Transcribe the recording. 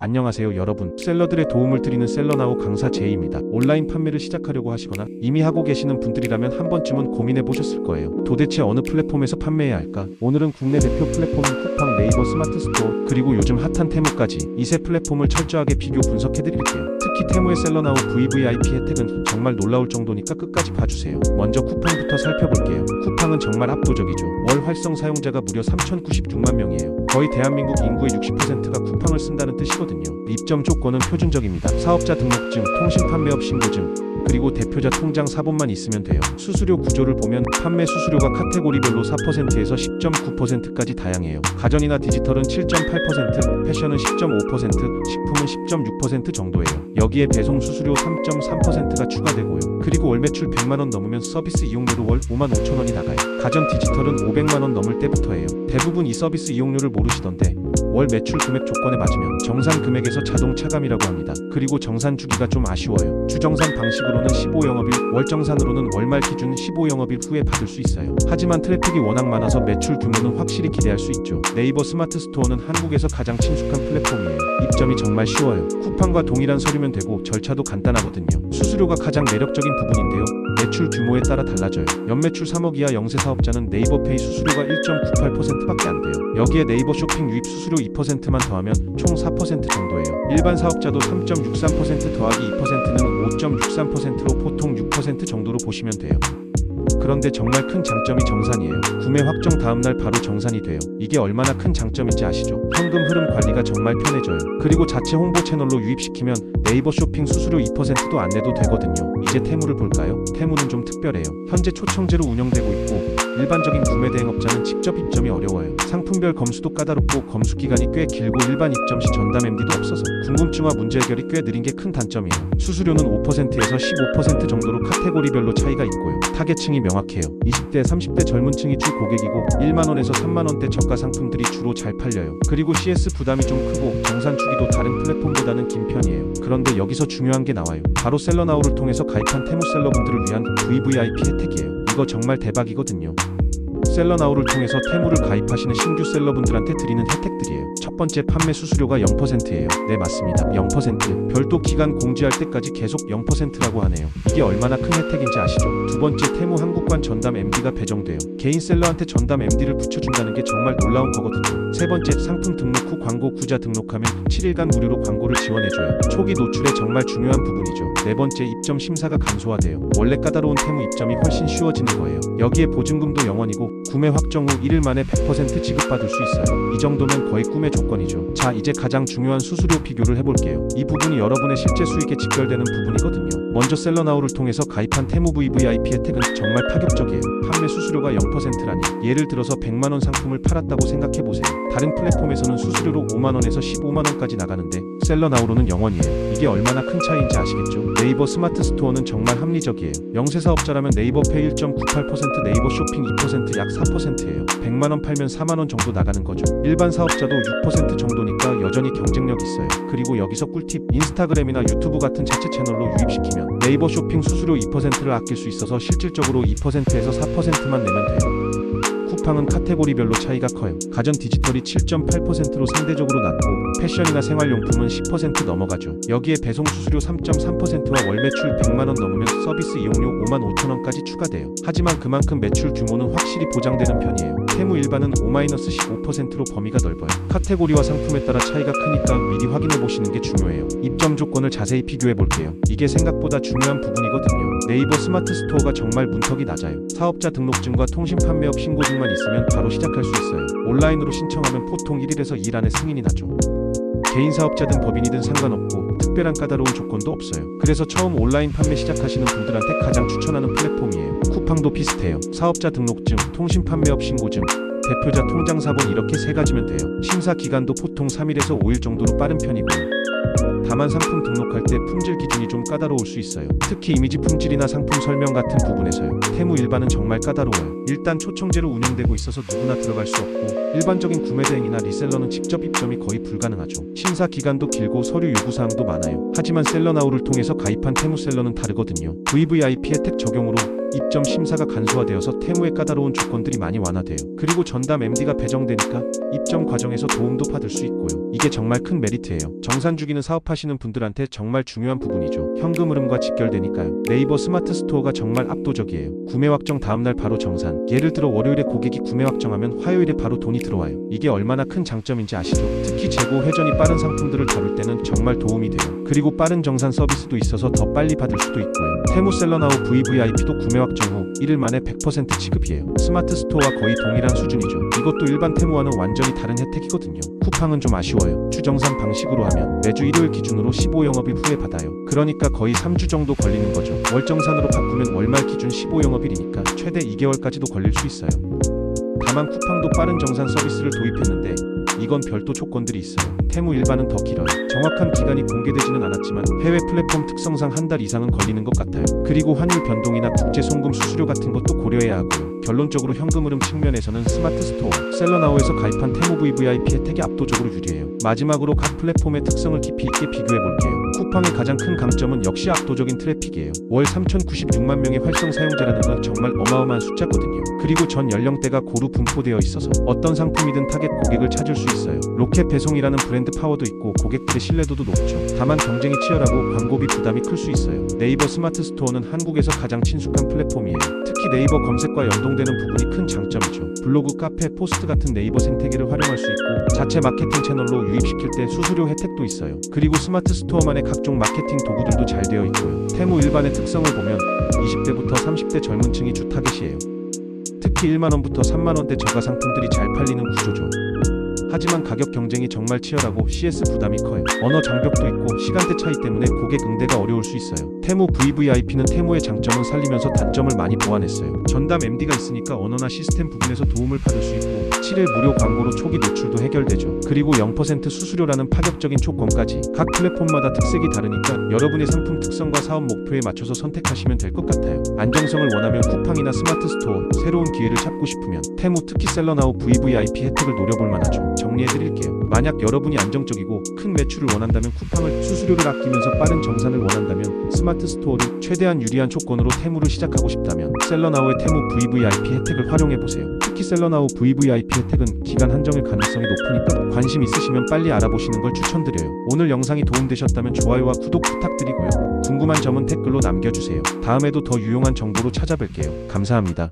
안녕하세요 여러분. 셀러들의 도움을 드리는 셀러나우 강사 제이입니다. 온라인 판매를 시작하려고 하시거나 이미 하고 계시는 분들이라면 한 번쯤은 고민해 보셨을 거예요. 도대체 어느 플랫폼에서 판매해야 할까? 오늘은 국내 대표 플랫폼인 쿠팡, 네이버 스마트 스토어, 그리고 요즘 핫한 테무까지 이 세 플랫폼을 철저하게 비교 분석해 드릴게요. 특히 테무의 셀러나우 VVIP 혜택은 정말 놀라울 정도니까 끝까지 봐주세요. 먼저 쿠팡부터 살펴볼게요. 쿠팡은 정말 압도적이죠. 월 활성 사용자가 무려 3,096만 명이에요. 거의 대한민국 인구의 60%가 쿠팡을 쓴다는 뜻이거든요. 입점 조건은 표준적입니다. 사업자 등록증, 통신 판매업 신고증, 그리고 대표자 통장 사본만 있으면 돼요. 수수료 구조를 보면 판매 수수료가 카테고리별로 4%에서 10.9%까지 다양해요. 가전이나 디지털은 7.8%, 패션은 10.5%, 식품은 10.6% 정도예요. 여기에 배송 수수료 3.3%가 추가되고요. 그리고 월 매출 100만원 넘으면 서비스 이용료로 월 55,000원이 나가요. 가전 디지털은 500만원 넘을 때부터예요. 대부분 이 서비스 이용료를 모르시던데 월 매출 금액 조건에 맞으면 정산 금액에서 자동 차감이라고 합니다. 그리고 정산 주기가 좀 아쉬워요. 주정산 방식으로는 15영업일, 월정산으로는 월말 기준 15영업일 후에 받을 수 있어요. 하지만 트래픽이 워낙 많아서 매출 규모는 확실히 기대할 수 있죠. 네이버 스마트 스토어는 한국에서 가장 친숙한 플랫폼이에요. 입점이 정말 쉬워요. 쿠팡과 동일한 서류면 되고 절차도 간단하거든요. 수수료가 가장 매력적인 부분인데요. 매출 규모에 따라 달라져요. 연매출 3억 이하 영세 사업자는 네이버페이 수수료가 1.98%밖에 안 돼요. 여기에 네이버 쇼핑 유입 수수료 2%만 더하면 총 4% 정도예요. 일반 사업자도 3.63% 더하기 2%는 5.63%로 보통 6% 정도로 보시면 돼요. 그런데 정말 큰 장점이 정산이에요. 구매 확정 다음날 바로 정산이 돼요. 이게 얼마나 큰 장점인지 아시죠? 현금 흐름 관리가 정말 편해져요. 그리고 자체 홍보 채널로 유입시키면 네이버 쇼핑 수수료 2%도 안 내도 되거든요. 이제 테무를 볼까요? 테무는 좀 특별해요. 현재 초청제로 운영되고 있고 일반적인 구매 대행업자는 직접 입점이 어려워요. 상품별 검수도 까다롭고 검수 기간이 꽤 길고 일반 입점 시 전담 MD도 없어서 궁금증화 문제 해결이 꽤 느린 게 큰 단점이에요. 수수료는 5%에서 15% 정도로 카테고리별로 차이가 있고요. 타겟층이 명확해요. 20대, 30대 젊은 층이 주 고객이고 1만원에서 3만원대 저가 상품들이 주로 잘 팔려요. 그리고 CS 부담이 좀 크고 정산 주기도 다른 플랫폼보다는 긴 편이에요. 그런데 여기서 중요한 게 나와요. 바로 셀러나우를 통해서 가입한 테무 셀러분들을 위한 VVIP 혜택이에요. 이거 정말 대박이거든요. 셀러나우를 통해서 테무를 가입하시는 신규 셀러분들한테 드리는 혜택들이에요. 첫 번째, 판매 수수료가 0%예요. 네, 맞습니다. 0%. 별도 기간 공지할 때까지 계속 0%라고 하네요. 이게 얼마나 큰 혜택인지 아시죠? 두 번째, 테무 한국관 전담 MD가 배정돼요. 개인 셀러한테 전담 MD를 붙여준다는 게 정말 놀라운 거거든요. 세 번째, 상품 등록 후 광고 구자 등록하면 7일간 무료로 광고를 지원해줘요. 초기 노출에 정말 중요한 부분이죠. 네 번째, 입점 심사가 간소화돼요. 원래 까다로운 테무 입점이 훨씬 쉬워지는 거예요. 여기에 보증금도 0원이고 구매 확정 후 1일 만에 100% 지급받을 수 있어요. 이 정도면 거의 꿈의 조건이죠. 자, 이제 가장 중요한 수수료 비교를 해볼게요. 이 부분이 여러분의 실제 수익에 직결되는 부분이거든요. 먼저 셀러나우를 통해서 가입한 테무 VVIP 혜택은 정말 파격적이에요. 판매 수수료가 0%라니 예를 들어서 100만원 상품을 팔았다고 생각해보세요. 다른 플랫폼에서는 수수료로 5만원에서 15만원까지 나가는데 셀러나우로는 0원이에요. 이게 얼마나 큰 차이인지 아시겠죠? 네이버 스마트 스토어는 정말 합리적이에요. 영세 사업자라면 네이버페이 1.98%, 네이버 쇼핑 2%, 약 4%예요. 100만원 팔면 4만원 정도 나가는 거죠. 일반 사업자도 6% 정도니까 여전히 경쟁력 있어요. 그리고 여기서 꿀팁, 인스타그램이나 유튜브 같은 자체 채널로 유입시키면 네이버 쇼핑 수수료 2%를 아낄 수 있어서 실질적으로 2%에서 4%만 내면 돼요. 쿠팡은 카테고리별로 차이가 커요. 가전 디지털이 7.8%로 상대적으로 낮고 패션이나 생활용품은 10% 넘어가죠. 여기에 배송 수수료 3.3%와 월 매출 100만원 넘으면 서비스 이용료 55,000원까지 추가돼요. 하지만 그만큼 매출 규모는 확실히 보장되는 편이에요. 테무 일반은 5-15%로 범위가 넓어요. 카테고리와 상품에 따라 차이가 크니까 미리 확인해 보시는 게 중요해요. 입점 조건을 자세히 비교해 볼게요. 이게 생각보다 중요한 부분이거든요. 네이버 스마트 스토어가 정말 문턱이 낮아요. 사업자 등록증과 통신 판매업 신고증만 있으면 바로 시작할 수 있어요. 온라인으로 신청하면 보통 1일에서 2일 안에 승인이 나죠. 개인 사업자든 법인이든 상관없고 특별한 까다로운 조건도 없어요. 그래서 처음 온라인 판매 시작하시는 분들한테 가장 추천하는 플랫폼이에요. 쿠팡도 비슷해요. 사업자 등록증, 통신 판매업 신고증, 대표자 통장 사본 이렇게 세 가지면 돼요. 심사 기간도 보통 3일에서 5일 정도로 빠른 편이고요. 다만 상품 등록할 때 품질 기준이 좀 까다로울 수 있어요. 특히 이미지 품질이나 상품 설명 같은 부분에서요. 테무 일반은 정말 까다로워요. 일단 초청제로 운영되고 있어서 누구나 들어갈 수 없고 일반적인 구매 대행이나 리셀러는 직접 입점이 거의 불가능하죠. 심사 기간도 길고 서류 요구사항도 많아요. 하지만 셀러나우를 통해서 가입한 테무 셀러는 다르거든요. VVIP 혜택 적용으로 입점 심사가 간소화되어서 테무의 까다로운 조건들이 많이 완화돼요. 그리고 전담 MD가 배정되니까 입점 과정에서 도움도 받을 수 있고요. 이게 정말 큰 메리트예요. 정산 주기는 사업하시는 분들한테 정말 중요한 부분이죠. 현금 흐름과 직결되니까요. 네이버 스마트 스토어가 정말 압도적이에요. 구매 확정 다음날 바로 정산. 예를 들어 월요일에 고객이 구매 확정하면 화요일에 바로 돈이 들어와요. 이게 얼마나 큰 장점인지 아시죠? 특히 재고 회전이 빠른 상품들을 다룰 때는 정말 도움이 돼요. 그리고 빠른 정산 서비스도 있어서 더 빨리 받을 수도 있고요. 테무 셀러나우 VVIP도 구매 확정 후 1일 만에 100% 지급이에요. 스마트 스토어와 거의 동일한 수준이죠. 이것도 일반 테무와는 완전히 다른 혜택이거든요. 쿠팡은 좀 아쉬워요. 주정산 방식으로 하면 매주 일요일 기준으로 15영업일 후에 받아요. 그러니까 거의 3주 정도 걸리는 거죠. 월정산으로 바꾸면 월말 기준 15영업일이니까 최대 2개월까지도 걸릴 수 있어요. 다만 쿠팡도 빠른 정산 서비스를 도입했는데 이건 별도 조건들이 있어요. 테무 일반은 더 길어요. 정확한 기간이 공개되지는 않았지만 해외 플랫폼 특성상 한 달 이상은 걸리는 것 같아요. 그리고 환율 변동이나 국제 송금 수수료 같은 것도 고려해야 하고요. 결론적으로 현금 흐름 측면에서는 스마트 스토어, 셀러나우에서 가입한 테무 VVIP 혜택이 압도적으로 유리해요. 마지막으로 각 플랫폼의 특성을 깊이 있게 비교해 볼게요. 쿠팡의 가장 큰 강점은 역시 압도적인 트래픽이에요. 월 3,096만 명의 활성 사용자라는 건 정말 어마어마한 숫자거든요. 그리고 전 연령대가 고루 분포되어 있어서 어떤 상품이든 타겟 고객을 찾을 수 있어요. 로켓 배송이라는 브랜드 파워도 있고 고객들의 신뢰도도 높죠. 다만 경쟁이 치열하고 광고비 부담이 클 수 있어요. 네이버 스마트 스토어는 한국에서 가장 친숙한 플랫폼이에요. 특히 네이버 검색과 연동되는 부분이 큰 장점이죠. 블로그, 카페, 포스트 같은 네이버 생태계를 활용할 수 있고 자체 마케팅 채널로 유입시킬 때 수수료 혜택도 있어요. 그리고 스마트 스토어만의 각종 마케팅 도구들도 잘 되어 있고요. 테무 일반의 특성을 보면 20대부터 30대 젊은 층이 주 타겟이에요. 특히 1만원부터 3만원대 저가 상품들이 잘 팔리는 구조죠. 하지만 가격 경쟁이 정말 치열하고 CS 부담이 커요. 언어 장벽도 있고 시간대 차이 때문에 고객 응대가 어려울 수 있어요. 테무 VVIP는 테무의 장점은 살리면서 단점을 많이 보완했어요. 전담 MD가 있으니까 언어나 시스템 부분에서 도움을 받을 수 있고 7일 무료 광고로 초기 노출도 해결되죠. 그리고 0% 수수료라는 파격적인 조건까지. 각 플랫폼마다 특색이 다르니까 여러분의 상품 특성과 사업 목표에 맞춰서 선택하시면 될 것 같아요. 안정성을 원하면 쿠팡이나 스마트 스토어, 새로운 기회를 찾고 싶으면 테무, 특히 셀러나우 VVIP 혜택을 노려볼 만하죠. 정리해드릴게요. 만약 여러분이 안정적이고 큰 매출을 원한다면 쿠팡을, 수수료를 아끼면서 빠른 정산을 원한다면 스마트 스토어를, 최대한 유리한 조건으로 테무를 시작하고 싶다면 셀러나우의 테무 VVIP 혜택을 활용해보세요. 특히 셀러나우 VVIP 혜택은 기간 한정일 가능성이 높으니까 관심 있으시면 빨리 알아보시는 걸 추천드려요. 오늘 영상이 도움되셨다면 좋아요와 구독 부탁드리고요. 궁금한 점은 댓글로 남겨주세요. 다음에도 더 유용한 정보로 찾아뵐게요. 감사합니다.